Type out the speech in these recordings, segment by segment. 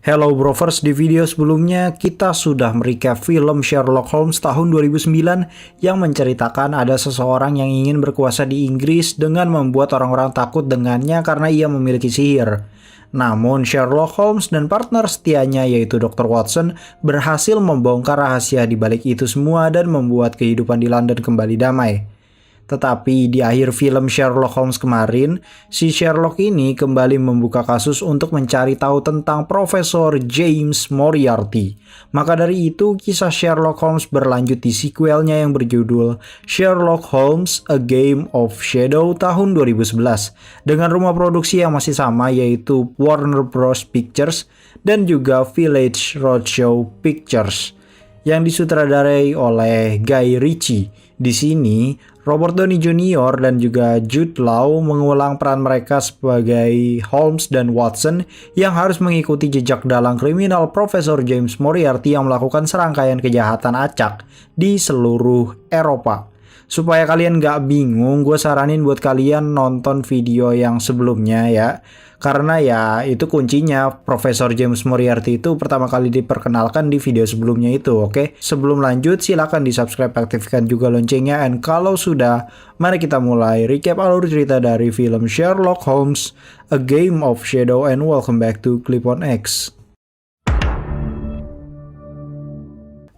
Hello Brovers, di video sebelumnya kita sudah merecap film Sherlock Holmes tahun 2009 yang menceritakan ada seseorang yang ingin berkuasa di Inggris dengan membuat orang-orang takut dengannya karena ia memiliki sihir. Namun Sherlock Holmes dan partner setianya yaitu Dr. Watson berhasil membongkar rahasia di balik itu semua dan membuat kehidupan di London kembali damai. Tetapi di akhir film Sherlock Holmes kemarin, si Sherlock ini kembali membuka kasus untuk mencari tahu tentang Profesor James Moriarty. Maka dari itu, kisah Sherlock Holmes berlanjut di sequelnya yang berjudul Sherlock Holmes: A Game of Shadow tahun 2011 dengan rumah produksi yang masih sama yaitu Warner Bros. Pictures dan juga Village Roadshow Pictures yang disutradarai oleh Guy Ritchie. Di sini, Robert Downey Jr. dan juga Jude Law mengulang peran mereka sebagai Holmes dan Watson yang harus mengikuti jejak dalang kriminal Profesor James Moriarty yang melakukan serangkaian kejahatan acak di seluruh Eropa. Supaya kalian gak bingung, gue saranin buat kalian nonton video yang sebelumnya ya. Karena ya itu kuncinya, Profesor James Moriarty itu pertama kali diperkenalkan di video sebelumnya itu, oke? Sebelum lanjut, silakan di subscribe, aktifkan juga loncengnya. And kalau sudah, mari kita mulai recap alur cerita dari film Sherlock Holmes: A Game of Shadow, and welcome back to Clip on X.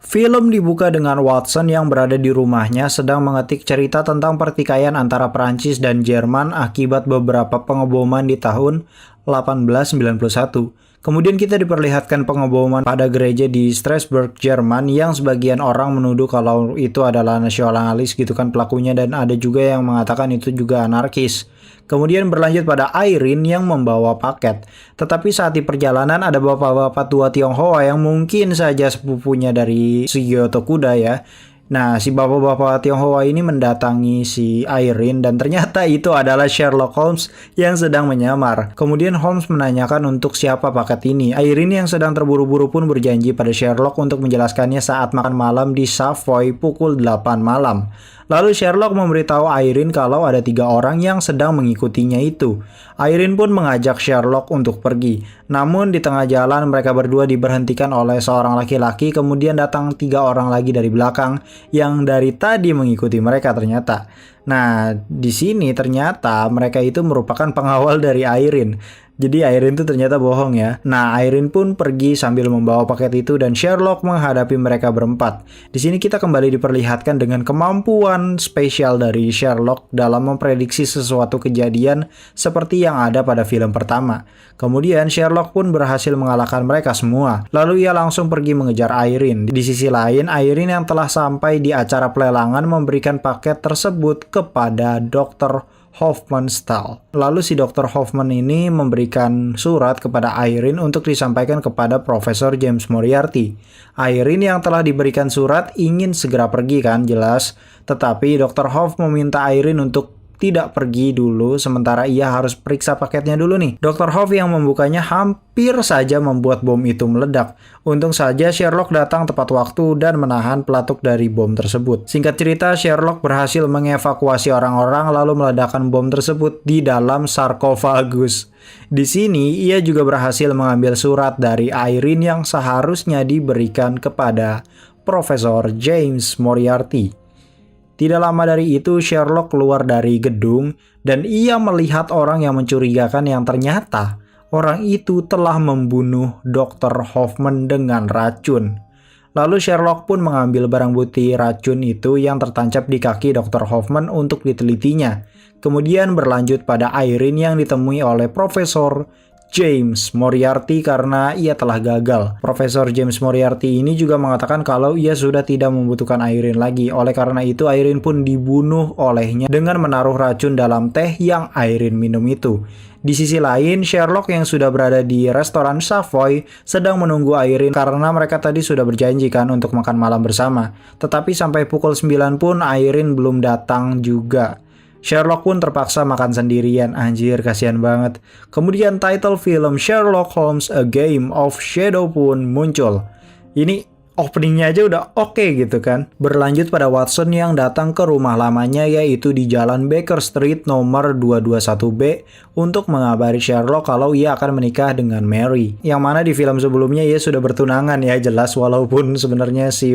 Film dibuka dengan Watson yang berada di rumahnya sedang mengetik cerita tentang pertikaian antara Prancis dan Jerman akibat beberapa pengeboman di tahun 1891. Kemudian kita diperlihatkan pengeboman pada gereja di Strasbourg, Jerman yang sebagian orang menuduh kalau itu adalah nasionalis gitu kan pelakunya, dan ada juga yang mengatakan itu juga anarkis. Kemudian berlanjut pada Irene yang membawa paket. Tetapi saat di perjalanan ada bapak-bapak tua Tionghoa yang mungkin saja sepupunya dari Shigeru Tokuda ya. Nah, si bapak-bapak Tionghoa ini mendatangi si Irene dan ternyata itu adalah Sherlock Holmes yang sedang menyamar. Kemudian Holmes menanyakan untuk siapa paket ini. Irene yang sedang terburu-buru pun berjanji pada Sherlock untuk menjelaskannya saat makan malam di Savoy pukul 8 malam. Lalu Sherlock memberitahu Irene kalau ada 3 orang yang sedang mengikutinya itu. Irene pun mengajak Sherlock untuk pergi. Namun di tengah jalan mereka berdua diberhentikan oleh seorang laki-laki, kemudian datang 3 orang lagi dari belakang yang dari tadi mengikuti mereka ternyata. Nah, di sini ternyata mereka itu merupakan pengawal dari Irene. Jadi Irene itu ternyata bohong ya. Nah, Irene pun pergi sambil membawa paket itu dan Sherlock menghadapi mereka berempat. Di sini kita kembali diperlihatkan dengan kemampuan spesial dari Sherlock dalam memprediksi sesuatu kejadian seperti yang ada pada film pertama. Kemudian Sherlock pun berhasil mengalahkan mereka semua. Lalu ia langsung pergi mengejar Irene. Di sisi lain, Irene yang telah sampai di acara pelelangan memberikan paket tersebut kepada Dr. Hofmannsthal. Lalu si Dr. Hoffman ini memberikan surat kepada Irene untuk disampaikan kepada Profesor James Moriarty. Irene yang telah diberikan surat ingin segera pergi kan, jelas. Tetapi Dr. Hoff meminta Irene untuk tidak pergi dulu sementara ia harus periksa paketnya dulu nih. Dr. Hoff yang membukanya hampir saja membuat bom itu meledak. Untung saja Sherlock datang tepat waktu dan menahan pelatuk dari bom tersebut. Singkat cerita, Sherlock berhasil mengevakuasi orang-orang lalu meledakkan bom tersebut di dalam sarkofagus. Di sini ia juga berhasil mengambil surat dari Irene yang seharusnya diberikan kepada Profesor James Moriarty. Tidak lama dari itu Sherlock keluar dari gedung dan ia melihat orang yang mencurigakan yang ternyata orang itu telah membunuh Dr. Hoffman dengan racun. Lalu Sherlock pun mengambil barang bukti racun itu yang tertancap di kaki Dr. Hoffman untuk ditelitinya. Kemudian berlanjut pada Irene yang ditemui oleh Profesor James Moriarty karena ia telah gagal. Profesor James Moriarty ini juga mengatakan kalau ia sudah tidak membutuhkan Irene lagi. Oleh karena itu Irene pun dibunuh olehnya dengan menaruh racun dalam teh yang Irene minum itu. Di sisi lain, Sherlock yang sudah berada di restoran Savoy sedang menunggu Irene karena mereka tadi sudah berjanjikan untuk makan malam bersama. Tetapi sampai pukul 9 pun Irene belum datang juga. Sherlock pun terpaksa makan sendirian, anjir kasihan banget. Kemudian title film Sherlock Holmes: A Game of Shadow pun muncul. Ini openingnya aja udah oke gitu kan. Berlanjut pada Watson yang datang ke rumah lamanya yaitu di Jalan Baker Street nomor 221B untuk mengabari Sherlock kalau ia akan menikah dengan Mary. Yang mana di film sebelumnya ia sudah bertunangan ya jelas, walaupun sebenarnya si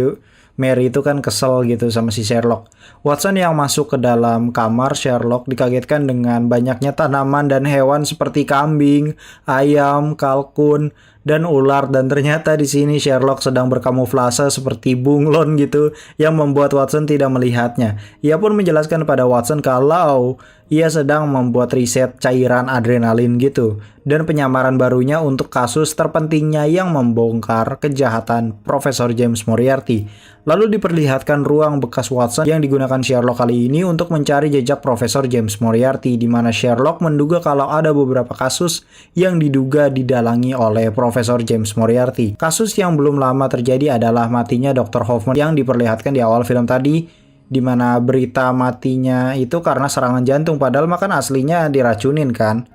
Mary itu kan kesel gitu sama si Sherlock. Watson yang masuk ke dalam kamar Sherlock dikagetkan dengan banyaknya tanaman dan hewan seperti kambing, ayam, kalkun, dan ular, dan ternyata di sini Sherlock sedang berkamuflase seperti bunglon gitu yang membuat Watson tidak melihatnya. Ia pun menjelaskan pada Watson kalau ia sedang membuat riset cairan adrenalin gitu dan penyamaran barunya untuk kasus terpentingnya yang membongkar kejahatan Profesor James Moriarty. Lalu diperlihatkan ruang bekas Watson yang digunakan Sherlock kali ini untuk mencari jejak Profesor James Moriarty, di mana Sherlock menduga kalau ada beberapa kasus yang diduga didalangi oleh Profesor James Moriarty. Kasus yang belum lama terjadi adalah matinya Dr. Hoffman yang diperlihatkan di awal film tadi, di mana berita matinya itu karena serangan jantung, padahal makan aslinya diracunin kan.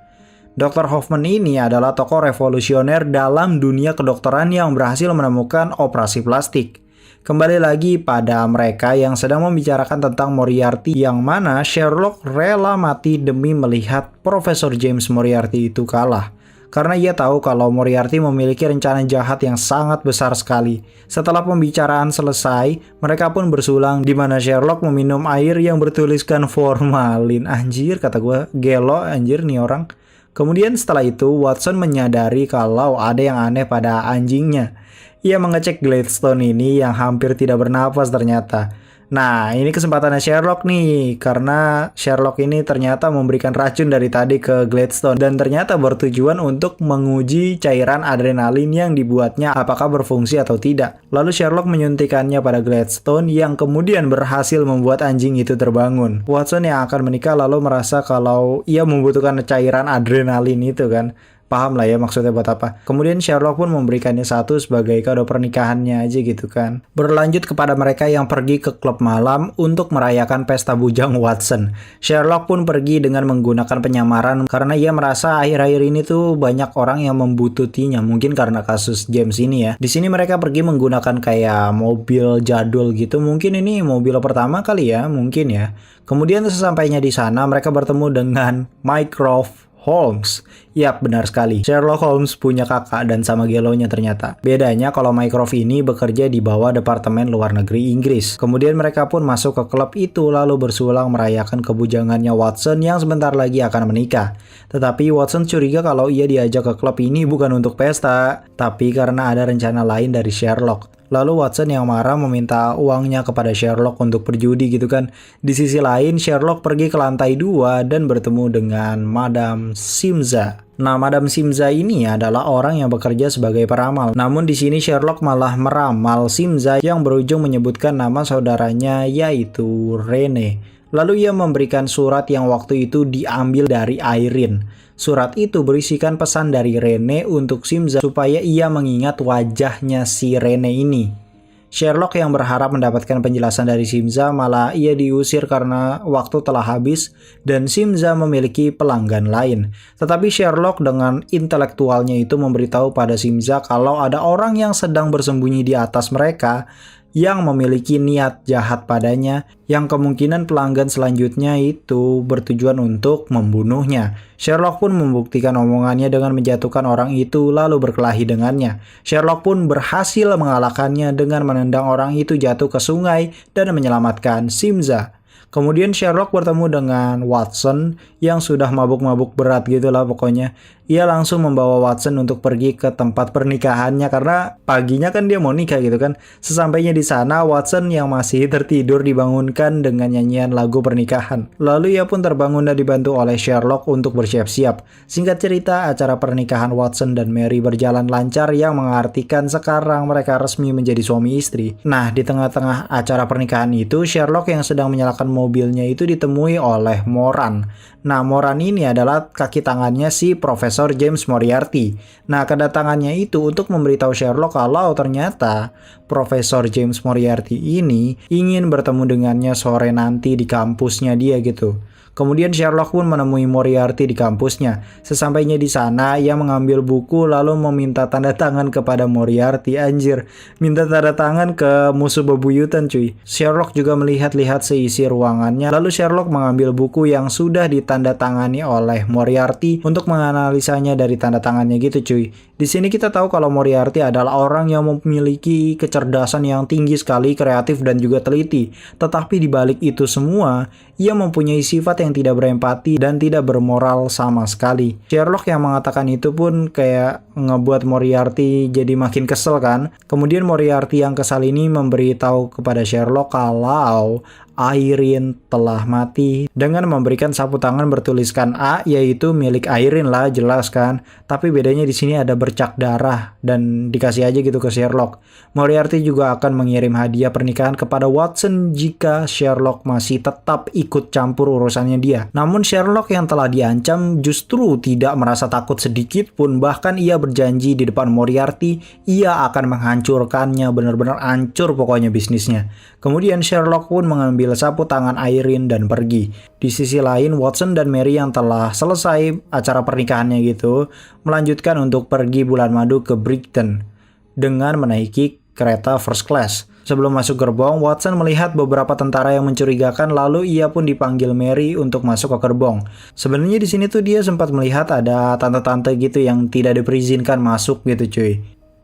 Dr. Hoffman ini adalah tokoh revolusioner dalam dunia kedokteran yang berhasil menemukan operasi plastik. Kembali lagi pada mereka yang sedang membicarakan tentang Moriarty, yang mana Sherlock rela mati demi melihat Profesor James Moriarty itu kalah. Karena ia tahu kalau Moriarty memiliki rencana jahat yang sangat besar sekali. Setelah pembicaraan selesai, mereka pun bersulang di mana Sherlock meminum air yang bertuliskan formalin. Anjir, kata gue, gelo anjir nih orang. Kemudian setelah itu, Watson menyadari kalau ada yang aneh pada anjingnya. Ia mengecek Gladstone ini yang hampir tidak bernapas ternyata. Nah, ini kesempatannya Sherlock nih, karena Sherlock ini ternyata memberikan racun dari tadi ke Gladstone dan ternyata bertujuan untuk menguji cairan adrenalin yang dibuatnya apakah berfungsi atau tidak. Lalu Sherlock menyuntikannya pada Gladstone yang kemudian berhasil membuat anjing itu terbangun. Watson yang akan menikah lalu merasa kalau ia membutuhkan cairan adrenalin itu kan. Paham lah ya maksudnya buat apa. Kemudian Sherlock pun memberikannya satu sebagai kado pernikahannya aja gitu kan. Berlanjut kepada mereka yang pergi ke klub malam untuk merayakan pesta bujang Watson. Sherlock pun pergi dengan menggunakan penyamaran karena ia merasa akhir-akhir ini tuh banyak orang yang membututinya, mungkin karena kasus James ini ya. Di sini mereka pergi menggunakan kayak mobil jadul gitu, mungkin ini mobil pertama kali ya, mungkin ya. Kemudian sesampainya di sana mereka bertemu dengan Mycroft Holmes. Yap, benar sekali. Sherlock Holmes punya kakak dan sama gelonya ternyata. Bedanya kalau Mycroft ini bekerja di bawah Departemen Luar Negeri Inggris. Kemudian mereka pun masuk ke klub itu lalu bersulang merayakan kebujangannya Watson yang sebentar lagi akan menikah. Tetapi Watson curiga kalau ia diajak ke klub ini bukan untuk pesta, tapi karena ada rencana lain dari Sherlock. Lalu Watson yang marah meminta uangnya kepada Sherlock untuk berjudi gitu kan. Di sisi lain Sherlock pergi ke lantai 2 dan bertemu dengan Madame Simza. Nah, Madame Simza ini adalah orang yang bekerja sebagai peramal. Namun di sini Sherlock malah meramal Simza yang berujung menyebutkan nama saudaranya yaitu Rene. Lalu ia memberikan surat yang waktu itu diambil dari Irene. Surat itu berisikan pesan dari Rene untuk Simza supaya ia mengingat wajahnya si Rene ini. Sherlock yang berharap mendapatkan penjelasan dari Simza malah ia diusir karena waktu telah habis dan Simza memiliki pelanggan lain. Tetapi Sherlock dengan intelektualnya itu memberitahu pada Simza kalau ada orang yang sedang bersembunyi di atas mereka yang memiliki niat jahat padanya, yang kemungkinan pelanggan selanjutnya itu bertujuan untuk membunuhnya. Sherlock pun membuktikan omongannya dengan menjatuhkan orang itu lalu berkelahi dengannya. Sherlock pun berhasil mengalahkannya dengan menendang orang itu jatuh ke sungai dan menyelamatkan Simza. Kemudian Sherlock bertemu dengan Watson yang sudah mabuk-mabuk berat gitu lah pokoknya. Ia langsung membawa Watson untuk pergi ke tempat pernikahannya karena paginya kan dia mau nikah gitu kan. Sesampainya di sana Watson yang masih tertidur dibangunkan dengan nyanyian lagu pernikahan. Lalu ia pun terbangun dan dibantu oleh Sherlock untuk bersiap-siap. Singkat cerita, acara pernikahan Watson dan Mary berjalan lancar yang mengartikan sekarang mereka resmi menjadi suami istri. Nah, di tengah-tengah acara pernikahan itu Sherlock yang sedang menyalakan mobilnya itu ditemui oleh Moran. Nah, Moran ini adalah kaki tangannya si Profesor James Moriarty. Nah, kedatangannya itu untuk memberitahu Sherlock kalau ternyata Profesor James Moriarty ini ingin bertemu dengannya sore nanti di kampusnya dia gitu. Kemudian Sherlock pun menemui Moriarty di kampusnya. Sesampainya di sana, ia mengambil buku lalu meminta tanda tangan kepada Moriarty. Anjir, minta tanda tangan ke musuh bebuyutan cuy. Sherlock juga melihat-lihat seisi ruangannya, lalu Sherlock mengambil buku yang sudah ditandatangani oleh Moriarty untuk menganalisanya dari tanda tangannya gitu cuy. Di sini kita tahu kalau Moriarty adalah orang yang memiliki kecerdasan yang tinggi sekali, kreatif dan juga teliti. Tetapi di balik itu semua, ia mempunyai sifat yang tidak berempati dan tidak bermoral sama sekali. Sherlock yang mengatakan itu pun kayak ngebuat Moriarty jadi makin kesel kan. Kemudian Moriarty yang kesal ini memberitahu kepada Sherlock kalau Irene telah mati dengan memberikan sapu tangan bertuliskan A, yaitu milik Irene lah, jelas kan. Tapi bedanya di sini ada bercak darah dan dikasih aja gitu ke Sherlock. Moriarty juga akan mengirim hadiah pernikahan kepada Watson jika Sherlock masih tetap ikut campur urusannya dia. Namun Sherlock yang telah diancam justru tidak merasa takut sedikit pun, bahkan ia berjanji di depan Moriarty ia akan menghancurkannya, benar-benar hancur pokoknya bisnisnya. Kemudian Sherlock pun mengambil sapu tangan Irene dan pergi. Di sisi lain, Watson dan Mary yang telah selesai acara pernikahannya gitu, melanjutkan untuk pergi bulan madu ke Brighton dengan menaiki kereta first class. Sebelum masuk gerbong, Watson melihat beberapa tentara yang mencurigakan, lalu ia pun dipanggil Mary untuk masuk ke gerbong. Sebenarnya di sini tuh dia sempat melihat ada tante-tante gitu yang tidak diperizinkan masuk gitu cuy.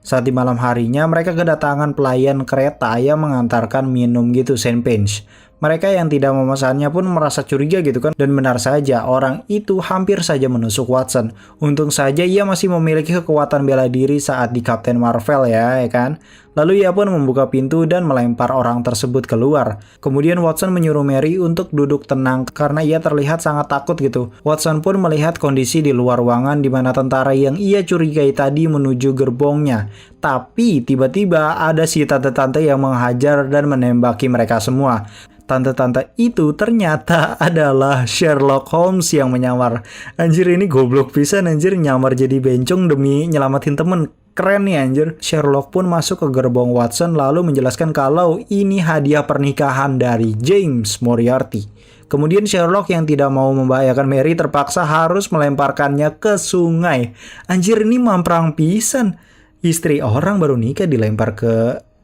Saat di malam harinya, mereka kedatangan pelayan kereta yang mengantarkan minum gitu champagne. Mereka yang tidak memesannya pun merasa curiga gitu kan. Dan benar saja, orang itu hampir saja menusuk Watson. Untung saja ia masih memiliki kekuatan bela diri saat di Captain Marvel ya kan. Lalu ia pun membuka pintu dan melempar orang tersebut keluar. Kemudian Watson menyuruh Mary untuk duduk tenang karena ia terlihat sangat takut gitu. Watson pun melihat kondisi di luar ruangan di mana tentara yang ia curigai tadi menuju gerbongnya. Tapi tiba-tiba ada si tante-tante yang menghajar dan menembaki mereka semua. Tante-tante itu ternyata adalah Sherlock Holmes yang menyamar. Anjir, ini goblok pisan anjir, nyamar jadi bencong demi nyelamatin temen. Keren nih anjir. Sherlock pun masuk ke gerbong Watson lalu menjelaskan kalau ini hadiah pernikahan dari James Moriarty. Kemudian Sherlock yang tidak mau membahayakan Mary terpaksa harus melemparkannya ke sungai. Anjir, ini mamprang pisan. Istri orang baru nikah dilempar ke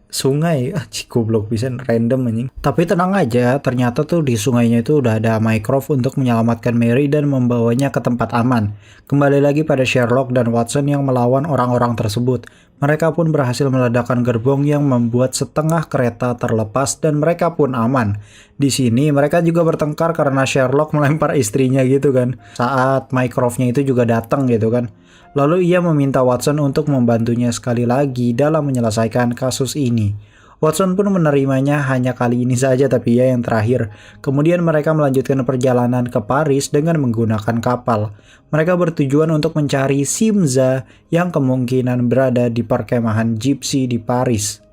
sungai. Goblok pisan, random anjing. Tapi tenang aja, ternyata tuh di sungainya itu udah ada Mycroft untuk menyelamatkan Mary dan membawanya ke tempat aman. Kembali lagi pada Sherlock dan Watson yang melawan orang-orang tersebut. Mereka pun berhasil meledakkan gerbong yang membuat setengah kereta terlepas dan mereka pun aman. Di sini mereka juga bertengkar karena Sherlock melempar istrinya gitu kan. Saat Mycroftnya itu juga datang gitu kan. Lalu ia meminta Watson untuk membantunya sekali lagi dalam menyelesaikan kasus ini. Watson pun menerimanya hanya kali ini saja, tapi ya yang terakhir. Kemudian mereka melanjutkan perjalanan ke Paris dengan menggunakan kapal. Mereka bertujuan untuk mencari Simza yang kemungkinan berada di perkemahan Gypsy di Paris.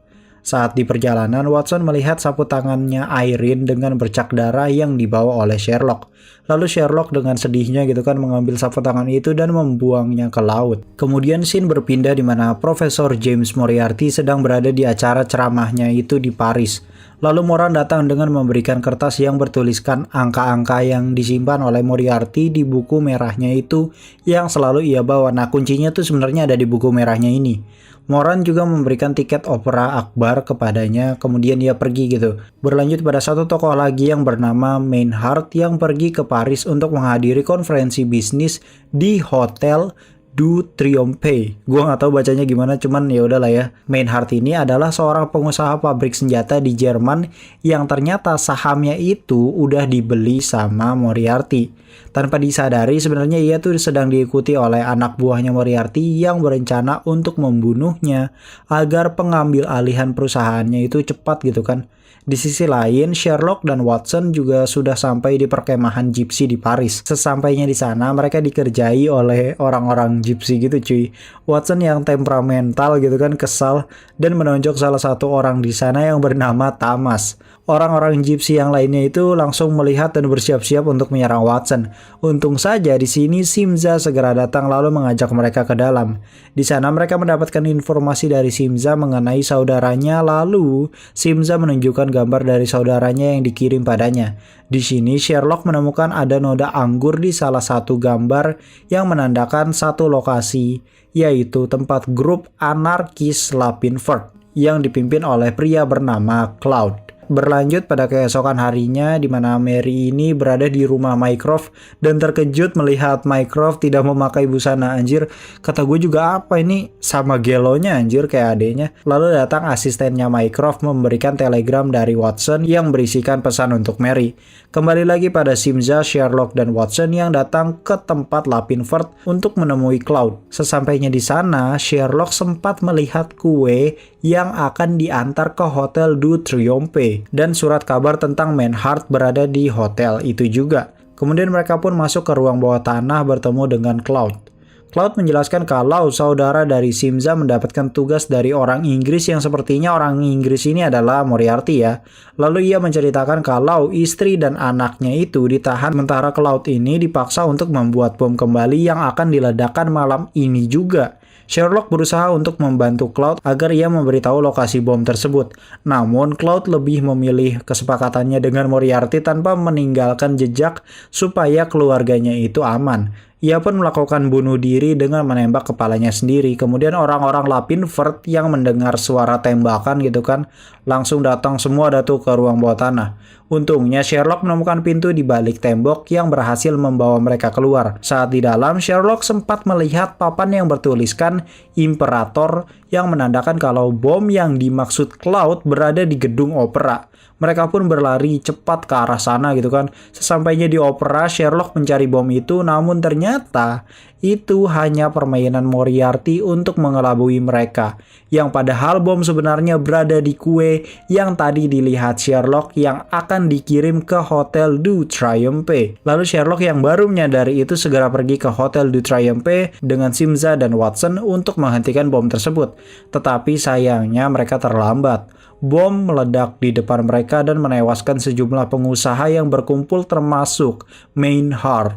Saat di perjalanan, Watson melihat sapu tangannya Irene dengan bercak darah yang dibawa oleh Sherlock. Lalu Sherlock dengan sedihnya gitu kan mengambil sapu tangan itu dan membuangnya ke laut. Kemudian scene berpindah di mana Profesor James Moriarty sedang berada di acara ceramahnya itu di Paris. Lalu Moran datang dengan memberikan kertas yang bertuliskan angka-angka yang disimpan oleh Moriarty di buku merahnya itu yang selalu ia bawa. Nah, kuncinya tuh sebenarnya ada di buku merahnya ini. Moran juga memberikan tiket opera akbar kepadanya, kemudian ia pergi gitu. Berlanjut pada satu tokoh lagi yang bernama Maynard yang pergi ke Paris untuk menghadiri konferensi bisnis di Hotel du Triomphe. Gua nggak tahu bacanya gimana, cuman ya udahlah ya. Maynard ini adalah seorang pengusaha pabrik senjata di Jerman yang ternyata sahamnya itu udah dibeli sama Moriarty. Tanpa disadari sebenarnya ia tuh sedang diikuti oleh anak buahnya Moriarty yang berencana untuk membunuhnya agar pengambil alihan perusahaannya itu cepat gitu kan. Di sisi lain, Sherlock dan Watson juga sudah sampai di perkemahan Gypsy di Paris. Sesampainya di sana, mereka dikerjai oleh orang-orang gypsy gitu cuy. Watson yang temperamental gitu kan, kesal, dan menonjok salah satu orang di sana yang bernama Thomas. Orang-orang gypsy yang lainnya itu langsung melihat dan bersiap-siap untuk menyerang Watson. Untung saja di sini Simza segera datang lalu mengajak mereka ke dalam. Di sana mereka mendapatkan informasi dari Simza mengenai saudaranya, lalu Simza menunjukkan gambar dari saudaranya yang dikirim padanya. Di sini Sherlock menemukan ada noda anggur di salah satu gambar yang menandakan satu lokasi, yaitu tempat grup anarkis Lapinford yang dipimpin oleh pria bernama Cloud. Berlanjut pada keesokan harinya di mana Mary ini berada di rumah Mycroft dan terkejut melihat Mycroft tidak memakai busana. Anjir, kata gue juga apa ini, sama gelonya anjir kayak adenya. Lalu datang asistennya Mycroft memberikan telegram dari Watson yang berisikan pesan untuk Mary. Kembali lagi pada Simza, Sherlock, dan Watson yang datang ke tempat Lapinford untuk menemui Cloud. Sesampainya di sana, Sherlock sempat melihat kue yang akan diantar ke Hotel du Triomphe dan surat kabar tentang Maynard berada di hotel itu juga. Kemudian mereka pun masuk ke ruang bawah tanah bertemu dengan Cloud. Cloud menjelaskan kalau saudara dari Simza mendapatkan tugas dari orang Inggris yang sepertinya orang Inggris ini adalah Moriarty ya. Lalu ia menceritakan kalau istri dan anaknya itu ditahan sementara Cloud ini dipaksa untuk membuat bom kembali yang akan diledakkan malam ini juga. Sherlock berusaha untuk membantu Cloud agar ia memberitahu lokasi bom tersebut. Namun Cloud lebih memilih kesepakatannya dengan Moriarty tanpa meninggalkan jejak supaya keluarganya itu aman. Ia pun melakukan bunuh diri dengan menembak kepalanya sendiri. Kemudian orang-orang Lapinford yang mendengar suara tembakan gitu kan, langsung datang semua ke ruang bawah tanah. Untungnya Sherlock menemukan pintu di balik tembok yang berhasil membawa mereka keluar. Saat di dalam, Sherlock sempat melihat papan yang bertuliskan Imperator yang menandakan kalau bom yang dimaksud Cloud berada di gedung opera. Mereka pun berlari cepat ke arah sana gitu kan. Sesampainya di opera, Sherlock mencari bom itu, namun ternyata itu hanya permainan Moriarty untuk mengelabui mereka. Yang padahal bom sebenarnya berada di kue yang tadi dilihat Sherlock yang akan dikirim ke Hotel du Triomphe. Lalu Sherlock yang baru menyadari itu segera pergi ke Hotel du Triomphe dengan Simza dan Watson untuk menghentikan bom tersebut. Tetapi sayangnya mereka terlambat. Bom meledak di depan mereka dan menewaskan sejumlah pengusaha yang berkumpul termasuk Maynard.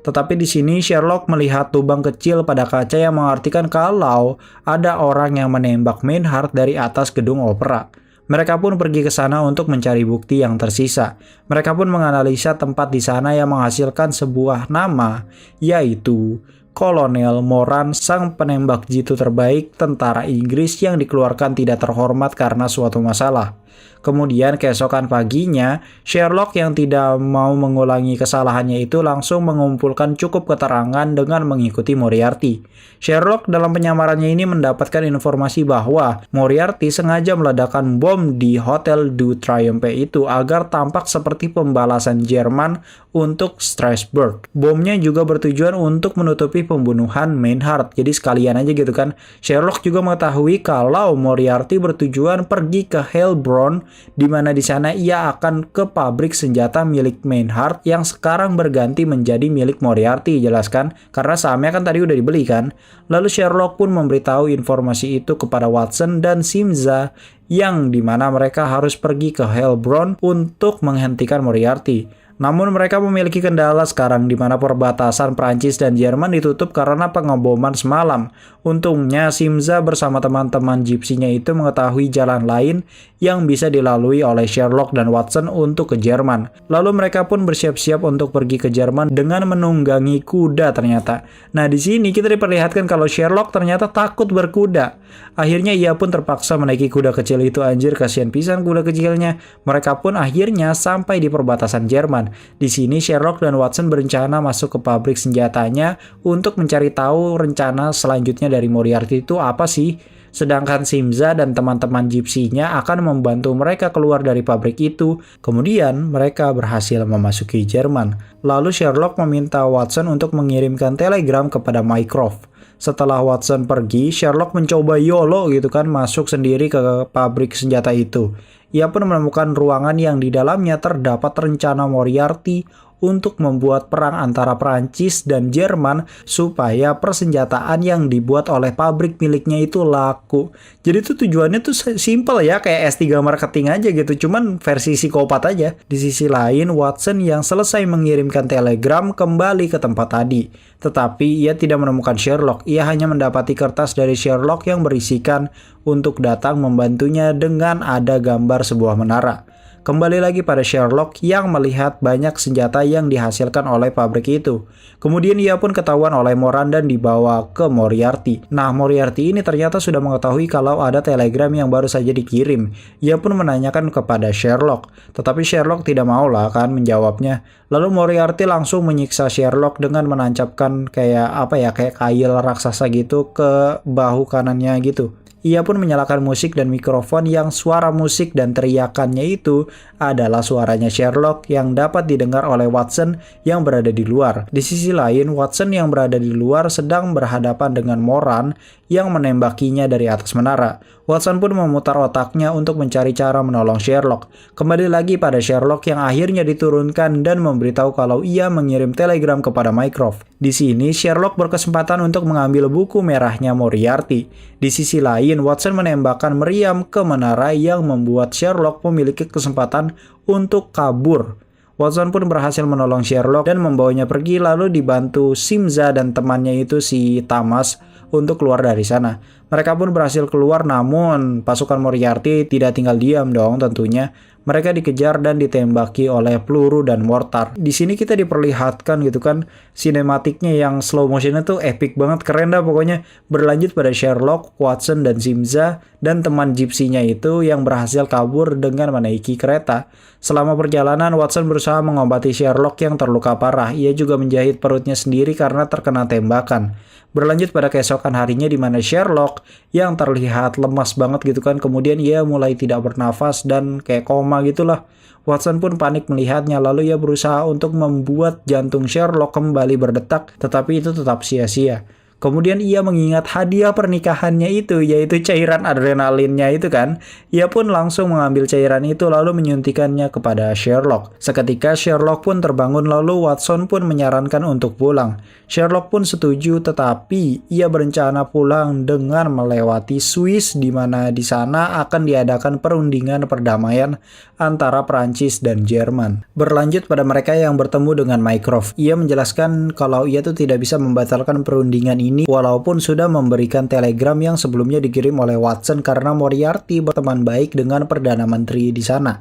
Tetapi di sini Sherlock melihat lubang kecil pada kaca yang mengartikan kalau ada orang yang menembak Maynard dari atas gedung opera. Mereka pun pergi ke sana untuk mencari bukti yang tersisa. Mereka pun menganalisa tempat di sana yang menghasilkan sebuah nama, yaitu Kolonel Moran, sang penembak jitu terbaik tentara Inggris yang dikeluarkan tidak terhormat karena suatu masalah. Kemudian keesokan paginya, Sherlock yang tidak mau mengulangi kesalahannya itu langsung mengumpulkan cukup keterangan dengan mengikuti Moriarty. Sherlock dalam penyamarannya ini mendapatkan informasi bahwa Moriarty sengaja meledakkan bom di Hotel du Triomphe itu agar tampak seperti pembalasan Jerman untuk Strasbourg. Bomnya juga bertujuan untuk menutupi pembunuhan Maynard. Jadi sekalian aja gitu kan. Sherlock juga mengetahui kalau Moriarty bertujuan pergi ke Heilbronn, di mana di sana ia akan ke pabrik senjata milik Maynard yang sekarang berganti menjadi milik Moriarty, jelaskan, karena sahamnya kan tadi udah dibeli kan. Lalu Sherlock pun memberitahu informasi itu kepada Watson dan Simza yang dimana mereka harus pergi ke Heilbronn untuk menghentikan Moriarty. Namun mereka memiliki kendala sekarang di mana perbatasan Prancis dan Jerman ditutup karena pengeboman semalam. Untungnya Simza bersama teman-teman gypsy-nya itu mengetahui jalan lain yang bisa dilalui oleh Sherlock dan Watson untuk ke Jerman. Lalu mereka pun bersiap-siap untuk pergi ke Jerman dengan menunggangi kuda ternyata. Nah di sini kita diperlihatkan kalau Sherlock ternyata takut berkuda. Akhirnya ia pun terpaksa menaiki kuda kecil itu, anjir kasihan pisan kuda kecilnya. Mereka pun akhirnya sampai di perbatasan Jerman. Di sini Sherlock dan Watson berencana masuk ke pabrik senjatanya untuk mencari tahu rencana selanjutnya dari Moriarty itu apa sih. Sedangkan Simza dan teman-teman gypsy-nya akan membantu mereka keluar dari pabrik itu. Kemudian mereka berhasil memasuki Jerman. Lalu Sherlock meminta Watson untuk mengirimkan telegram kepada Mycroft. Setelah Watson pergi, Sherlock mencoba YOLO gitu kan, masuk sendiri ke pabrik senjata itu. Ia pun menemukan ruangan yang di dalamnya terdapat rencana Moriarty untuk membuat perang antara Prancis dan Jerman supaya persenjataan yang dibuat oleh pabrik miliknya itu laku. Jadi tuh tujuannya tuh simple ya, kayak S3 marketing aja gitu, cuman versi psikopat aja. Di sisi lain, Watson yang selesai mengirimkan telegram kembali ke tempat tadi. Tetapi ia tidak menemukan Sherlock, ia hanya mendapati kertas dari Sherlock yang berisikan untuk datang membantunya dengan ada gambar sebuah menara. Kembali lagi pada Sherlock yang melihat banyak senjata yang dihasilkan oleh pabrik itu. Kemudian ia pun ketahuan oleh Moran dan dibawa ke Moriarty. Nah, Moriarty ini ternyata sudah mengetahui kalau ada telegram yang baru saja dikirim. Ia pun menanyakan kepada Sherlock, tetapi Sherlock tidak mau lah kan menjawabnya. Lalu Moriarty langsung menyiksa Sherlock dengan menancapkan kayak kail raksasa gitu ke bahu kanannya gitu. Ia pun menyalakan musik dan mikrofon yang suara musik dan teriakannya itu adalah suaranya Sherlock yang dapat didengar oleh Watson yang berada di luar. Di sisi lain, Watson yang berada di luar sedang berhadapan dengan Moran yang menembakinya dari atas menara. Watson pun memutar otaknya untuk mencari cara menolong Sherlock. Kembali lagi pada Sherlock yang akhirnya diturunkan dan memberitahu kalau ia mengirim telegram kepada Mycroft. Di sini Sherlock berkesempatan untuk mengambil buku merahnya Moriarty. Di sisi lain, Watson menembakkan meriam ke menara yang membuat Sherlock memiliki kesempatan untuk kabur. Watson pun berhasil menolong Sherlock dan membawanya pergi, lalu dibantu Simza dan temannya itu si Thomas untuk keluar dari sana. Mereka pun berhasil keluar, namun pasukan Moriarty tidak tinggal diam dong tentunya. Mereka dikejar dan ditembaki oleh peluru dan mortar. Di sini kita diperlihatkan gitu kan, sinematiknya yang slow motionnya tuh epic banget, keren dah pokoknya. Berlanjut pada Sherlock, Watson dan Simza dan teman gypsy-nya itu yang berhasil kabur dengan menaiki kereta. Selama perjalanan, Watson berusaha mengobati Sherlock yang terluka parah. Ia juga menjahit perutnya sendiri karena terkena tembakan. Berlanjut pada keesokan harinya di mana Sherlock yang terlihat lemas banget gitu kan, kemudian ia mulai tidak bernafas dan kayak koma gitulah. Watson pun panik melihatnya, lalu ia berusaha untuk membuat jantung Sherlock kembali berdetak, tetapi itu tetap sia-sia. Kemudian ia mengingat hadiah pernikahannya itu, yaitu cairan adrenalinnya itu kan. Ia pun langsung mengambil cairan itu lalu menyuntikannya kepada Sherlock. Seketika Sherlock pun terbangun, lalu Watson pun menyarankan untuk pulang. Sherlock pun setuju, tetapi ia berencana pulang dengan melewati Swiss, di mana di sana akan diadakan perundingan perdamaian antara Prancis dan Jerman. Berlanjut pada mereka yang bertemu dengan Mycroft. Ia menjelaskan kalau ia tuh tidak bisa membatalkan perundingan ini walaupun sudah memberikan telegram yang sebelumnya dikirim oleh Watson karena Moriarty berteman baik dengan Perdana Menteri di sana.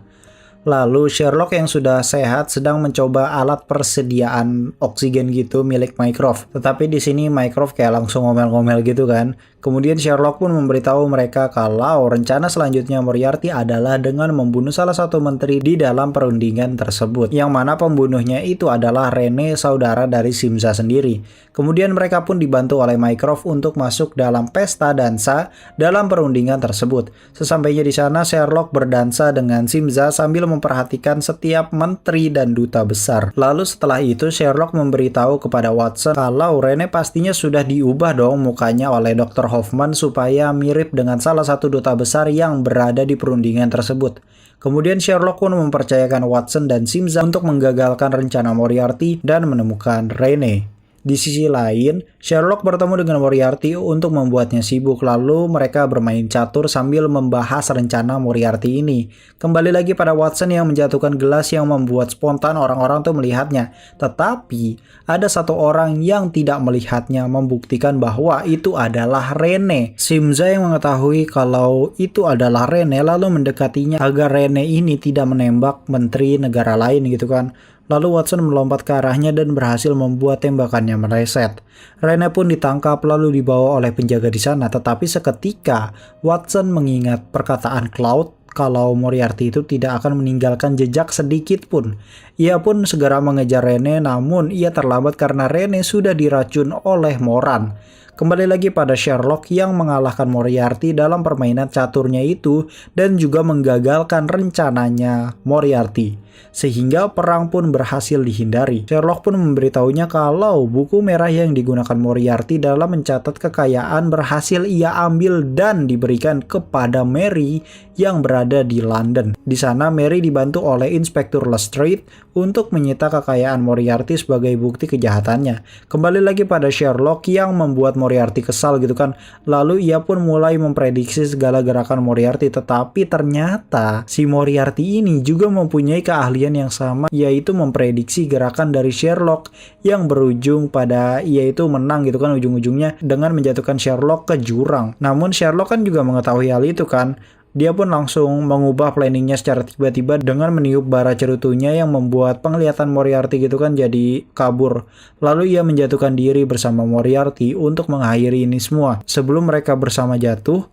Lalu Sherlock yang sudah sehat sedang mencoba alat persediaan oksigen gitu milik Mycroft. Tetapi di sini Mycroft kayak langsung ngomel-ngomel gitu kan. Kemudian Sherlock pun memberitahu mereka kalau rencana selanjutnya Moriarty adalah dengan membunuh salah satu menteri di dalam perundingan tersebut. Yang mana pembunuhnya itu adalah Rene, saudara dari Simza sendiri. Kemudian mereka pun dibantu oleh Mycroft untuk masuk dalam pesta dansa dalam perundingan tersebut. Sesampainya di sana, Sherlock berdansa dengan Simza sambil memperhatikan setiap menteri dan duta besar. Lalu setelah itu Sherlock memberitahu kepada Watson kalau Rene pastinya sudah diubah dong mukanya oleh Dr. Hoffman supaya mirip dengan salah satu duta besar yang berada di perundingan tersebut. Kemudian Sherlock pun mempercayakan Watson dan Simza untuk menggagalkan rencana Moriarty dan menemukan Rene. Di sisi lain, Sherlock bertemu dengan Moriarty untuk membuatnya sibuk, lalu mereka bermain catur sambil membahas rencana Moriarty ini. Kembali lagi pada Watson yang menjatuhkan gelas yang membuat spontan orang-orang tuh melihatnya. Tetapi, ada satu orang yang tidak melihatnya membuktikan bahwa itu adalah Rene. Simza yang mengetahui kalau itu adalah Rene lalu mendekatinya agar Rene ini tidak menembak menteri negara lain gitu kan. Lalu Watson melompat ke arahnya dan berhasil membuat tembakannya meleset. Rene pun ditangkap lalu dibawa oleh penjaga di sana, tetapi seketika Watson mengingat perkataan Cloud kalau Moriarty itu tidak akan meninggalkan jejak sedikit pun. Ia pun segera mengejar Rene, namun ia terlambat karena Rene sudah diracun oleh Moran. Kembali lagi pada Sherlock yang mengalahkan Moriarty dalam permainan caturnya itu dan juga menggagalkan rencananya Moriarty. sehingga perang pun berhasil dihindari. Sherlock pun memberitahunya kalau buku merah yang digunakan Moriarty dalam mencatat kekayaan berhasil ia ambil dan diberikan kepada Mary yang berada di London. Di sana Mary dibantu oleh Inspektur Lestrade untuk menyita kekayaan Moriarty sebagai bukti kejahatannya. Kembali lagi pada Sherlock yang membuat Moriarty kesal gitu kan. Lalu ia pun mulai memprediksi segala gerakan Moriarty, tetapi ternyata si Moriarty ini juga mempunyai keahlian yang sama, yaitu memprediksi gerakan dari Sherlock yang berujung pada ia itu menang gitu kan ujung-ujungnya dengan menjatuhkan Sherlock ke jurang. Namun Sherlock kan juga mengetahui hal itu kan. Dia pun langsung mengubah planningnya secara tiba-tiba dengan meniup bara cerutunya yang membuat penglihatan Moriarty gitu kan jadi kabur. Lalu ia menjatuhkan diri bersama Moriarty untuk mengakhiri ini semua. Sebelum mereka bersama jatuh,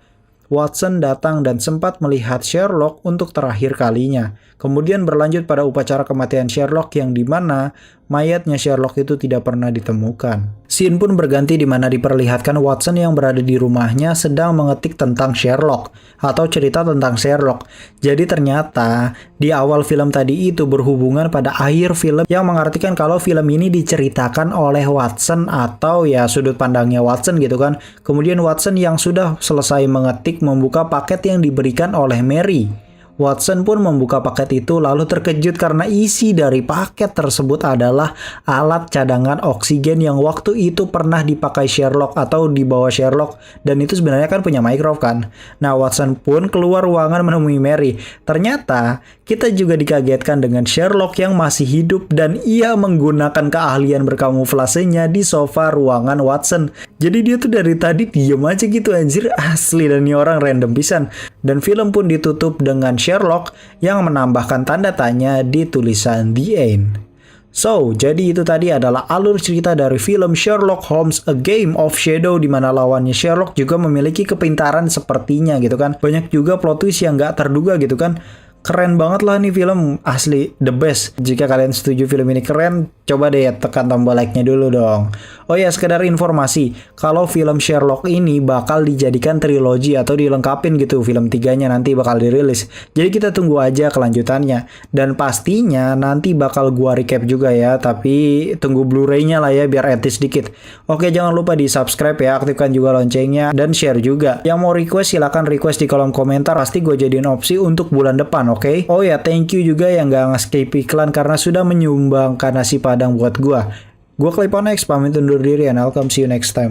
Watson datang dan sempat melihat Sherlock untuk terakhir kalinya. Kemudian berlanjut pada upacara kematian Sherlock yang dimana mayatnya Sherlock itu tidak pernah ditemukan. Scene pun berganti di mana diperlihatkan Watson yang berada di rumahnya sedang mengetik tentang Sherlock atau cerita tentang Sherlock. Jadi ternyata di awal film tadi itu berhubungan pada akhir film yang mengartikan kalau film ini diceritakan oleh Watson atau ya sudut pandangnya Watson gitu kan. Kemudian Watson yang sudah selesai mengetik membuka paket yang diberikan oleh Mary. Watson pun membuka paket itu lalu terkejut karena isi dari paket tersebut adalah alat cadangan oksigen yang waktu itu pernah dipakai Sherlock atau dibawa Sherlock, dan itu sebenarnya kan punya Mycroft kan. Nah, Watson pun keluar ruangan menemui Mary. Ternyata kita juga dikagetkan dengan Sherlock yang masih hidup dan ia menggunakan keahlian berkamuflasenya di sofa ruangan Watson. Jadi dia tuh dari tadi diem aja gitu anjir, asli, dan ini orang random pisan. Dan film pun ditutup dengan Sherlock yang menambahkan tanda tanya di tulisan The End. So, jadi itu tadi adalah alur cerita dari film Sherlock Holmes A Game of Shadow, di mana lawannya Sherlock juga memiliki kepintaran sepertinya gitu kan. Banyak juga plot twist yang gak terduga gitu kan. Keren banget lah nih film, asli the best. Jika kalian setuju film ini keren, coba deh tekan tombol like-nya dulu dong. Oh ya, sekedar informasi, kalau film Sherlock ini bakal dijadikan trilogi atau dilengkapin gitu, film 3-nya nanti bakal dirilis. Jadi kita tunggu aja kelanjutannya. Dan pastinya nanti bakal gua recap juga ya, tapi tunggu Blu-ray-nya lah ya biar etis dikit. Oke, jangan lupa di subscribe ya, aktifkan juga loncengnya, dan share juga. Yang mau request silahkan request di kolom komentar, pasti gue jadiin opsi untuk bulan depan. Oke? Oh ya, thank you juga yang gak nge-skip iklan karena sudah menyumbangkan nasi padang buat gua. Gua Cliponex pamit undur diri and I'll come see you next time.